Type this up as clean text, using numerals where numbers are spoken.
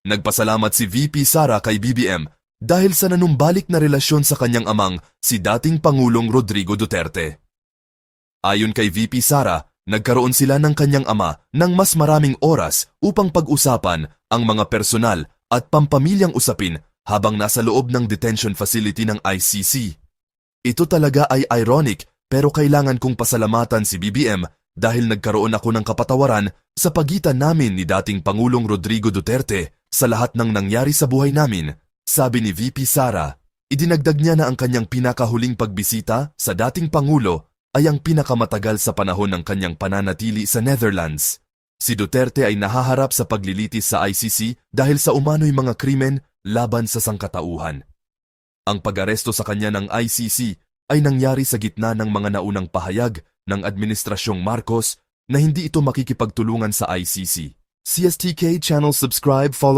Nagpasalamat si VP Sara kay BBM dahil sa nanumbalik na relasyon sa kanyang amang si dating Pangulong Rodrigo Duterte. Ayon kay VP Sara, nagkaroon sila ng kanyang ama ng mas maraming oras upang pag-usapan ang mga personal at pampamilyang usapin habang nasa loob ng detention facility ng ICC. Ito talaga ay ironic pero kailangan kong pasalamatan si BBM dahil nagkaroon ako ng kapatawaran sa pagitan namin ni dating Pangulong Rodrigo Duterte sa lahat ng nangyari sa buhay namin, sabi ni VP Sara. Idinagdag niya na ang kanyang pinakahuling pagbisita sa dating Pangulo ay ang pinakamatagal sa panahon ng kanyang pananatili sa Netherlands. Si Duterte ay nahaharap sa paglilitis sa ICC dahil sa umano'y mga krimen laban sa sangkatauhan. Ang pag-aresto sa kanya ng ICC ay nangyari sa gitna ng mga naunang pahayag ng Administrasyong Marcos na hindi ito makikipagtulungan sa ICC. CSTK channel subscribe, follow